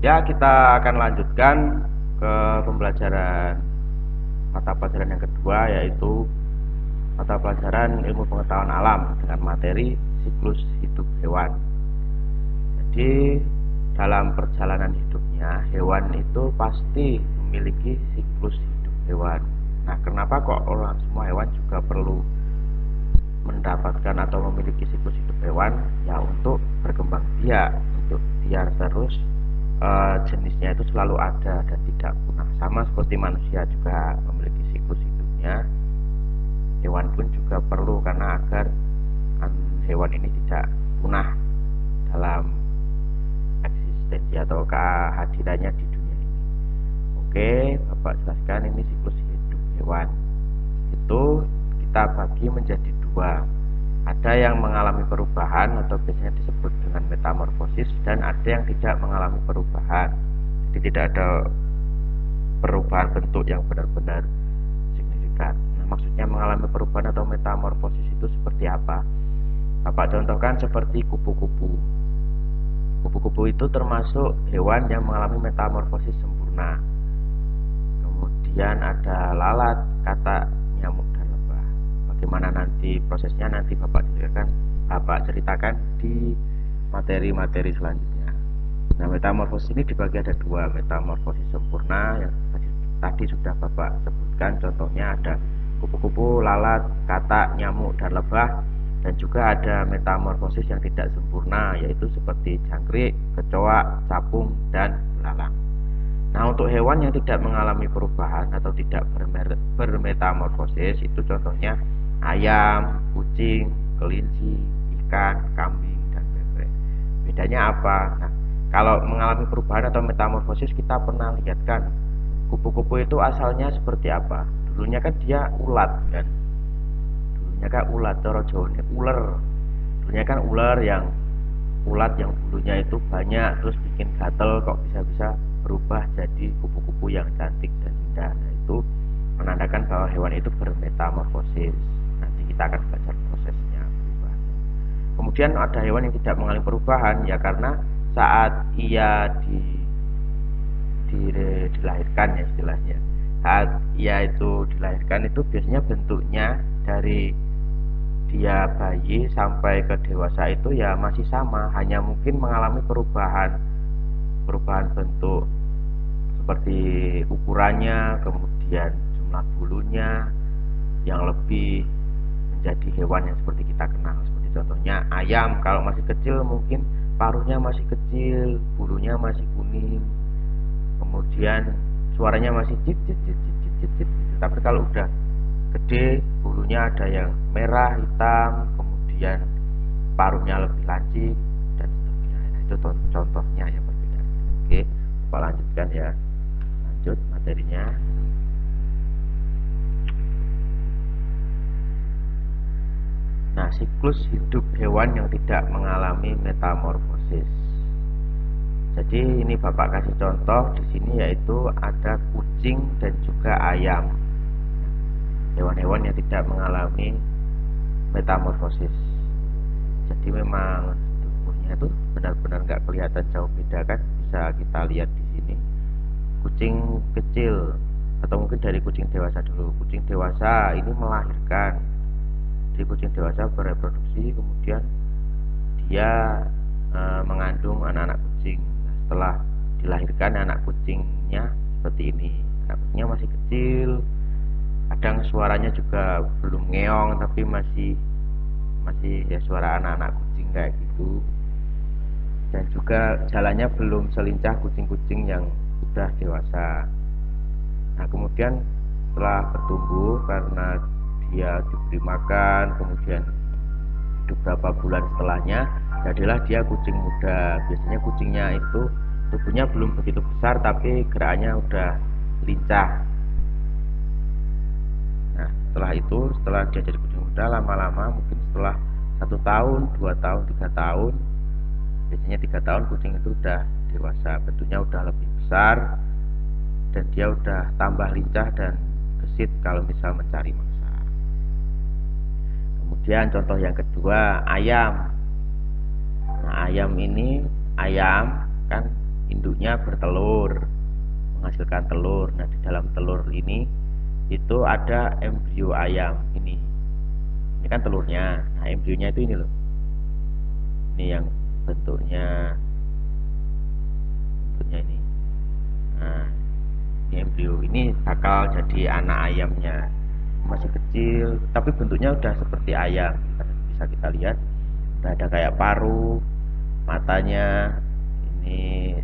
Ya, kita akan lanjutkan ke pembelajaran mata pelajaran yang kedua, yaitu mata pelajaran ilmu pengetahuan alam dengan materi siklus hidup hewan. Jadi dalam perjalanan hidupnya, hewan itu pasti memiliki siklus hidup hewan. Nah, kenapa kok semua hewan juga perlu mendapatkan atau memiliki siklus hidup hewan? Ya, untuk berkembang biak, untuk biar terus jenisnya itu selalu ada dan tidak punah. Sama seperti manusia juga memiliki siklus hidupnya, hewan pun juga perlu, karena agar hewan ini tidak punah dalam eksistensi atau kehadirannya di dunia ini. Oke, Bapak jelaskan ini siklus hidup hewan. Itu kita bagi menjadi dua. Ada yang mengalami perubahan atau biasanya disebut dengan metamorfosis, dan ada yang tidak mengalami perubahan. Jadi tidak ada perubahan bentuk yang benar-benar signifikan. Nah, maksudnya mengalami perubahan atau metamorfosis itu seperti apa? Bapak contohkan seperti kupu-kupu. Kupu-kupu itu termasuk hewan yang mengalami metamorfosis sempurna. Kemudian ada lalat, katak, nyamuk, dan lebah. Bagaimana nanti prosesnya, nanti Bapak ceritakan di materi-materi selanjutnya. Nah, metamorfosis ini dibagi ada dua, metamorfosis sempurna yang tadi sudah Bapak sebutkan, contohnya ada kupu-kupu, lalat, katak, nyamuk, dan lebah. Dan juga ada metamorfosis yang tidak sempurna, yaitu seperti jangkrik, kecoa, capung, dan belalang. Nah, untuk hewan yang tidak mengalami perubahan atau tidak bermetamorfosis, itu contohnya ayam, kucing, kelinci, ikan, kambing, dan bebek. Bedanya apa? Nah, kalau mengalami perubahan atau metamorfosis, kita pernah lihat kan, kupu-kupu itu asalnya seperti apa? Dulunya kan dia ulat kan. Dulunya kan ulat, cara Jawane uler. Dulunya kan ular yang ulat yang bulunya itu banyak, terus bikin gatel, kok bisa-bisa berubah jadi kupu-kupu yang cantik dan indah. Nah, itu menandakan bahwa hewan itu bermetamorfosis. Nanti kita akan belajar prosesnya perubahan. Kemudian ada hewan yang tidak mengalami perubahan, ya karena saat ia dilahirkan, ya istilahnya, saat ia itu dilahirkan itu biasanya bentuknya dari dia bayi sampai ke dewasa itu ya masih sama, hanya mungkin mengalami perubahan bentuk seperti ukurannya, kemudian jumlah bulunya yang lebih menjadi hewan yang seperti kita kenal. Seperti contohnya ayam, kalau masih kecil mungkin paruhnya masih kecil, bulunya masih kuning, kemudian suaranya masih cit cit cit cit cit cit. Tapi kalau udah gede, bulunya ada yang merah, hitam, kemudian paruhnya lebih lancip dan seterusnya. Nah, itu contohnya yang berbeda. Oke, Bapak lanjutkan ya. Lanjut materinya. Nah, siklus hidup hewan yang tidak mengalami metamorfosis. Jadi ini Bapak kasih contoh di sini, yaitu ada kucing dan juga ayam. Hewan-hewan yang tidak mengalami metamorfosis. Jadi memang tubuhnya itu benar-benar nggak kelihatan jauh beda kan, bisa kita lihat di sini. Kucing kecil atau mungkin dari kucing dewasa dulu. Kucing dewasa ini melahirkan. Jadi kucing dewasa bereproduksi, kemudian dia mengandung anak-anak kucing. Nah, setelah dilahirkan anak kucingnya seperti ini. Anak kucingnya masih kecil, kadang suaranya juga belum ngeong, tapi masih ya suara anak-anak kucing kayak gitu. Dan juga jalannya belum selincah kucing-kucing yang sudah dewasa. Nah, kemudian setelah bertumbuh, karena dia diberi makan, kemudian beberapa bulan setelahnya jadilah dia kucing muda. Biasanya kucingnya itu tubuhnya belum begitu besar, tapi gerakannya udah lincah. Nah, setelah dia jadi kucing muda, lama-lama mungkin setelah 1 tahun, 2 tahun, 3 tahun, biasanya 3 tahun kucing itu udah dewasa, bentuknya udah lebih besar, dan dia udah tambah lincah dan gesit kalau misal mencari mangsa. Kemudian contoh yang kedua, ayam. Nah, ayam kan induk induknya bertelur, menghasilkan telur. Nah, di dalam telur ini itu ada embrio ayam. Ini kan telurnya. Nah, embrionya itu ini loh. Ini yang bentuknya ini. Nah, ini embrio. Ini bakal jadi anak ayamnya. Masih kecil, tapi bentuknya udah seperti ayam. Bisa kita lihat, udah ada kayak paruh, matanya, ini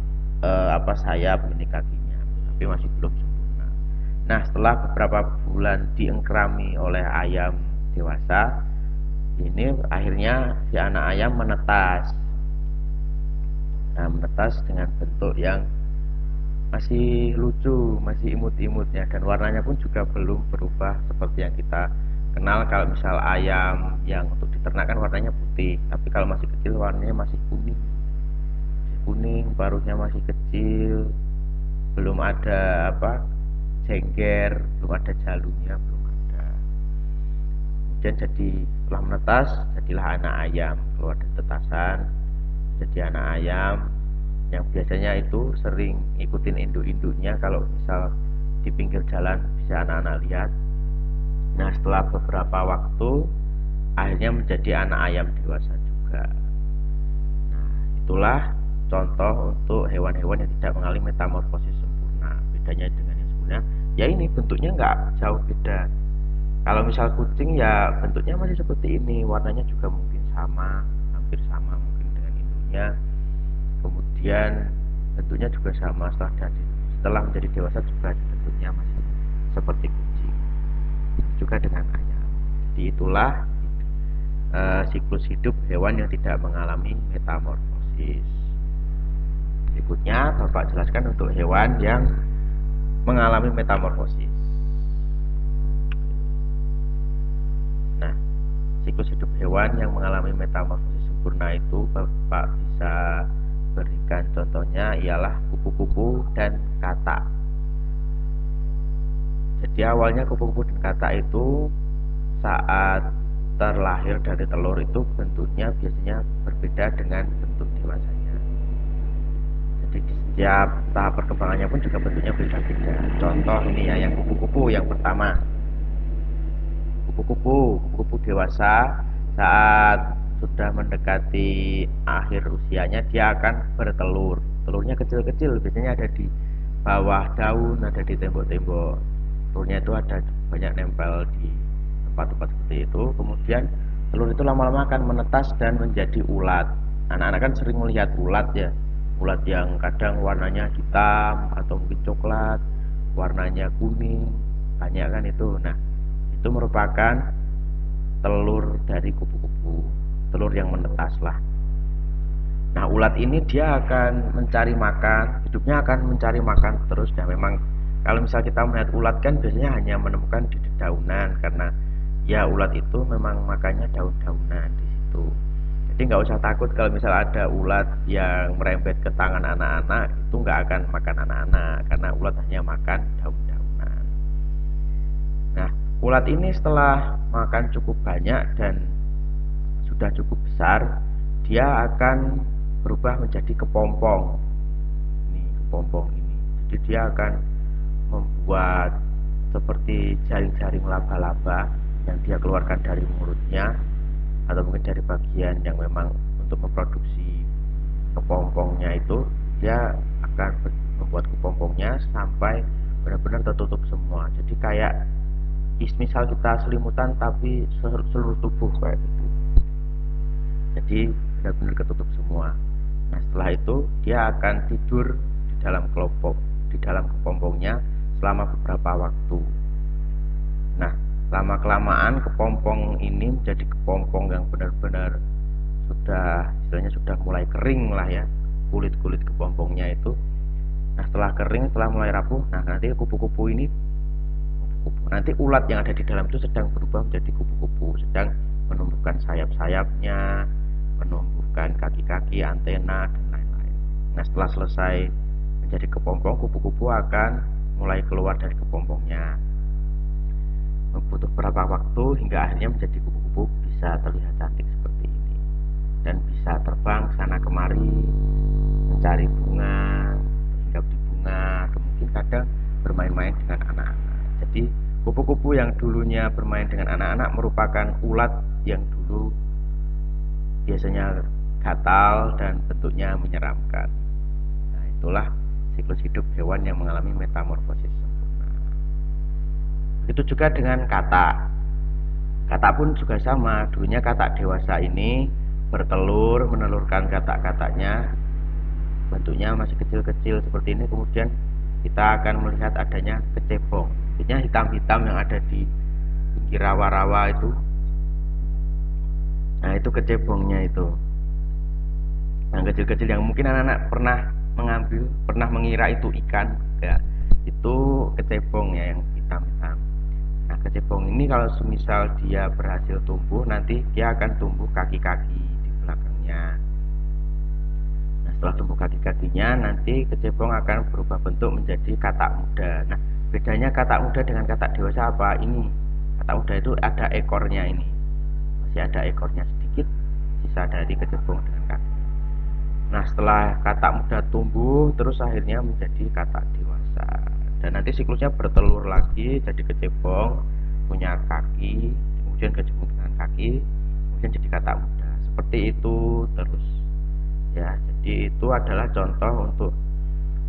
sayap, ini kakinya, tapi masih belum sempurna. Nah, setelah beberapa bulan diengkrami oleh ayam dewasa, ini akhirnya si anak ayam menetas. Nah, menetas dengan bentuk yang masih lucu, masih imut-imutnya, dan warnanya pun juga belum berubah seperti yang kita kenal. Kalau misal ayam yang untuk diternakan warnanya putih, tapi kalau masih kecil warnanya masih kuning, paruhnya masih kecil, belum ada jengger, belum ada jalurnya, belum ada. Kemudian setelah menetas, jadilah anak ayam, keluar dari tetasan, jadi anak ayam yang biasanya itu sering ikutin induk-induknya. Kalau misal di pinggir jalan bisa anak-anak lihat. Nah, setelah beberapa waktu akhirnya menjadi anak ayam dewasa juga. Nah, itulah contoh untuk hewan-hewan yang tidak mengalami metamorfosis sempurna. Bedanya dengan yang sebelumnya, ya ini bentuknya nggak jauh beda. Kalau misal kucing ya bentuknya masih seperti ini, warnanya juga mungkin sama, hampir sama mungkin dengan induknya. Kemudian bentuknya juga sama setelah menjadi dewasa juga bentuknya masih seperti kucing. Juga dengan ayam. Jadi itulah siklus hidup hewan yang tidak mengalami metamorfosis. Berikutnya Bapak jelaskan untuk hewan yang mengalami metamorfosis. Nah, siklus hidup hewan yang mengalami metamorfosis sempurna itu Bapak bisa berikan contohnya ialah kupu-kupu dan katak. Jadi awalnya kupu-kupu dan katak itu saat terlahir dari telur itu bentuknya biasanya berbeda dengan bentuk dewasanya. Jadi di setiap tahap perkembangannya pun juga bentuknya beda-beda. Contoh ini ya, yang kupu-kupu yang pertama. Kupu-kupu dewasa saat sudah mendekati akhir usianya dia akan bertelur. Telurnya kecil-kecil, biasanya ada di bawah daun, ada di tembok-tembok. Telurnya itu ada banyak nempel di tempat-tempat seperti itu. Kemudian telur itu lama-lama akan menetas dan menjadi ulat. Anak-anak kan sering melihat ulat ya. Ulat yang kadang warnanya hitam atau mungkin coklat, warnanya kuning, banyak kan itu. Nah, itu merupakan telur dari kupu-kupu, telur yang menetas lah. Nah, ulat ini dia akan mencari makan, hidupnya akan mencari makan terus. Dan memang kalau misal kita melihat ulat kan biasanya hanya menemukan di dedaunan, karena ya ulat itu memang makannya daun-daunan di situ. Jadi nggak usah takut kalau misal ada ulat yang merembet ke tangan anak-anak, itu nggak akan makan anak-anak, karena ulat hanya makan daun-daunan. Nah, ulat ini setelah makan cukup banyak dan sudah cukup besar, dia akan berubah menjadi kepompong. Ini kepompong ini. Jadi dia akan membuat seperti jaring-jaring laba-laba yang dia keluarkan dari mulutnya, atau mungkin dari bagian yang memang untuk memproduksi kepompongnya itu. Dia akan membuat kepompongnya sampai benar-benar tertutup semua. Jadi kayak misal kita selimutan tapi seluruh tubuh kayak gitu. Jadi benar-benar ketutup semua. Nah, setelah itu dia akan tidur di dalam kepompongnya selama beberapa waktu. Nah, lama kelamaan kepompong ini menjadi kepompong yang benar-benar istilahnya sudah mulai kering lah ya, kulit-kulit kepompongnya itu. Nah, setelah kering, setelah mulai rapuh, nah nanti nanti ulat yang ada di dalam itu sedang berubah menjadi kupu-kupu, sedang menumbuhkan sayap-sayapnya, menumbuhkan kaki-kaki, antena, dan lain-lain. Nah, setelah selesai menjadi kepompong, kupu-kupu akan mulai keluar dari kepompongnya. Butuh beberapa waktu hingga akhirnya menjadi kupu-kupu bisa terlihat cantik seperti dan bisa terbang sana kemari mencari bunga, kadang bermain-main dengan anak-anak. Jadi kupu-kupu yang dulunya bermain dengan anak-anak merupakan ulat yang dulu biasanya gatal dan bentuknya menyeramkan. Nah, itulah siklus hidup hewan yang mengalami metamorfosis sempurna. Begitu juga dengan katak. Katak pun juga sama. Dulunya katak dewasa ini bertelur, menelurkan katak-kataknya. Bentuknya masih kecil-kecil seperti ini. Kemudian kita akan melihat adanya kecebong. Artinya hitam-hitam yang ada di pinggir rawa-rawa itu. Nah, itu kecebongnya itu. Yang kecil-kecil yang mungkin anak-anak pernah mengambil, pernah mengira itu ikan. Ya, itu kecebong ya, yang hitam-hitam. Nah, kecebong ini kalau semisal dia berhasil tumbuh, nanti dia akan tumbuh kaki-kaki di belakangnya. Nah, setelah tumbuh kaki-kakinya, nanti kecebong akan berubah bentuk menjadi katak muda. Nah, bedanya katak muda dengan katak dewasa apa? Ini katak muda itu ada ekornya ini, masih ada ekornya sedikit, sisa dari kecebong dengan kaki. Nah, setelah katak muda tumbuh, terus akhirnya menjadi katak dewasa. Dan nanti siklusnya bertelur lagi, jadi kecebong, punya kaki, kemudian kecebong dengan kaki, kemudian jadi katak muda. Seperti itu terus. Ya, jadi itu adalah contoh untuk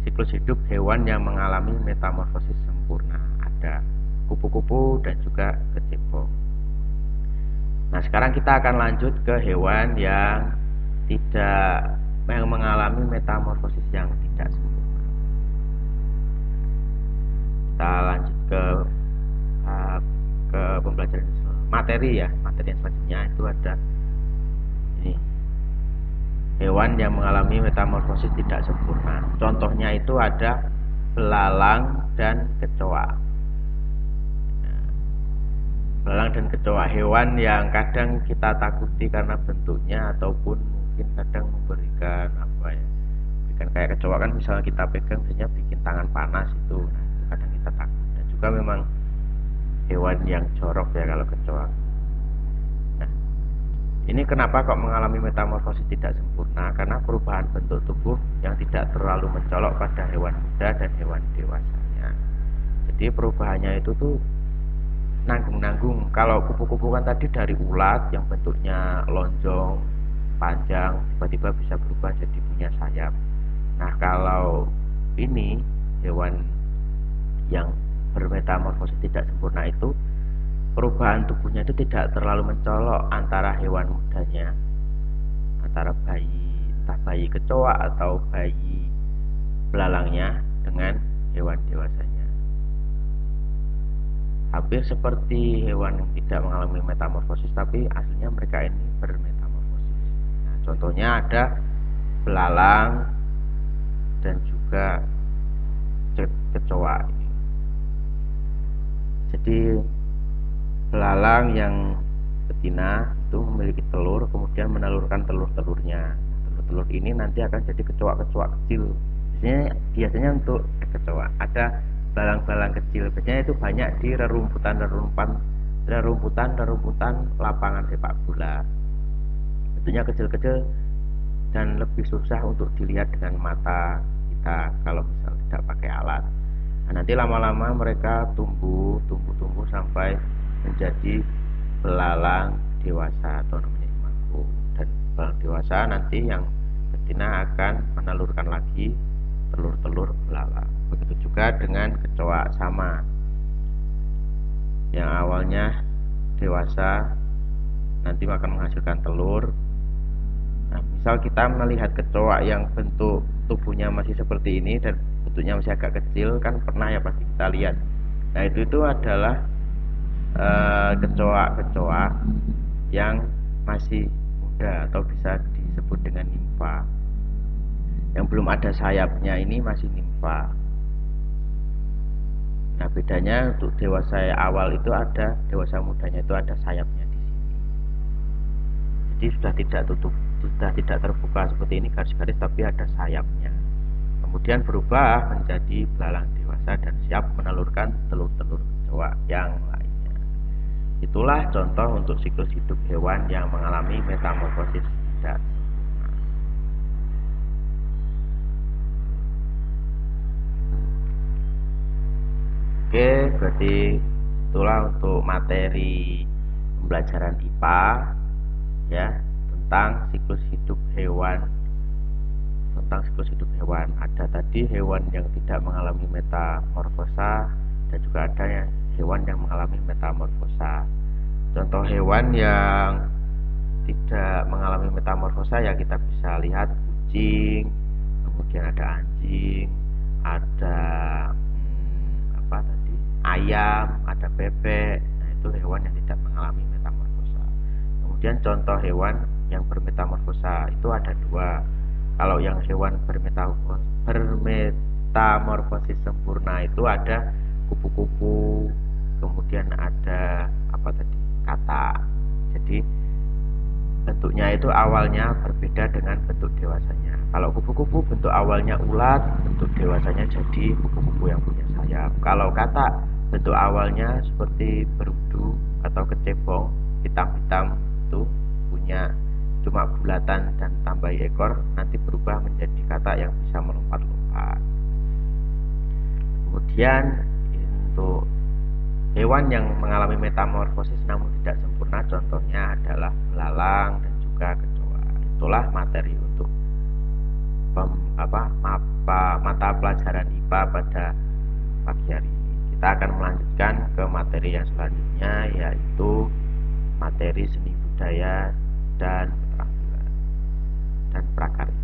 siklus hidup hewan yang mengalami metamorfosis sempurna. Ada kupu-kupu dan juga kecebong. Nah, sekarang kita akan lanjut ke hewan yang mengalami metamorfosis yang tidak sempurna. Kita lanjut ke pembelajaran materi ya. Materi yang selanjutnya itu ada ini, hewan yang mengalami metamorfosis tidak sempurna. Contohnya itu ada belalang dan kecoa. Belalang dan kecoa, hewan yang kadang kita takuti karena bentuknya ataupun mungkin kadang memberikan berikan kayak kecoa kan, misalnya kita pegang biasanya bikin tangan panas itu. Nah, itu kadang kita takut. Dan juga memang hewan yang jorok ya kalau kecoa. Nah, ini kenapa kok mengalami metamorfosis tidak sempurna? Karena perubahan bentuk tubuh yang tidak terlalu mencolok pada hewan muda dan hewan dewasanya. Jadi perubahannya itu tuh nanggung-nanggung. Kalau kupu-kupu kan tadi dari ulat yang bentuknya lonjong, panjang, tiba-tiba bisa berubah jadi punya sayap. Nah, kalau ini hewan yang bermetamorfosis tidak sempurna itu, perubahan tubuhnya itu tidak terlalu mencolok antara hewan mudanya, antara entah bayi kecoa atau bayi belalangnya dengan hewan dewasanya. Hampir seperti hewan yang tidak mengalami metamorfosis, tapi aslinya mereka ini bermetamorfosis. Nah, contohnya ada belalang dan juga kecoa ini. Jadi belalang yang betina itu memiliki telur, kemudian menelurkan telur-telurnya. Telur-telur ini nanti akan jadi kecoa-kecoa kecil. Biasanya untuk kecoa ada belalang-belalang kecil, biasanya itu banyak di rerumputan lapangan sepak bola. Bentuknya kecil-kecil dan lebih susah untuk dilihat dengan mata kita kalau misal tidak pakai alat. Nah, nanti lama-lama mereka tumbuh sampai menjadi belalang dewasa atau namanya imago. Dan belalang dewasa nanti yang betina akan menelurkan lagi telur-telur belalang. Begitu juga dengan kecoa, sama. Yang awalnya dewasa nanti akan menghasilkan telur. Nah, misal kita melihat kecoa yang bentuk tubuhnya masih seperti ini dan bentuknya masih agak kecil, kan pernah ya pasti kita lihat. Nah, itu adalah kecoa-kecoa yang masih muda atau bisa disebut dengan nimfa. Yang belum ada sayapnya ini masih nimfa. Nah, bedanya untuk dewasa awal itu ada, dewasa mudanya itu ada sayapnya di sini. Jadi sudah tidak terbuka seperti ini garis-garis, tapi ada sayapnya. Kemudian berubah menjadi belalang dewasa dan siap menelurkan telur-telur kecoa yang lainnya. Itulah contoh untuk siklus hidup hewan yang mengalami metamorfosis tidak sempurna. Oke, berarti itulah untuk materi pembelajaran IPA ya, tentang siklus hidup hewan. Ada tadi hewan yang tidak mengalami metamorfosa dan juga ada hewan yang mengalami metamorfosa. Contoh hewan yang tidak mengalami metamorfosa ya kita bisa lihat kucing, kemudian ada anjing, ada ayam, ada bebek. Nah, itu hewan yang tidak mengalami metamorfosa. Kemudian contoh hewan yang bermetamorfosa itu ada dua. Kalau yang hewan bermetamorfosis sempurna itu ada kupu-kupu, kemudian ada katak. Jadi bentuknya itu awalnya berbeda dengan bentuk dewasanya. Kalau kupu-kupu bentuk awalnya ulat, bentuk dewasanya jadi kupu-kupu yang punya sayap. Kalau katak bentuk awalnya seperti berudu atau kecebong, hitam-hitam, itu punya cuma bulatan dan tambahi ekor, nanti berubah menjadi katak yang bisa melompat-lompat. Kemudian untuk hewan yang mengalami metamorfosis namun tidak sempurna, contohnya adalah belalang dan juga kecoa. Itulah materi untuk mata pelajaran IPA pada pagi hari ini. Kita akan melanjutkan ke materi yang selanjutnya, yaitu materi seni budaya dan keterampilan dan prakarya.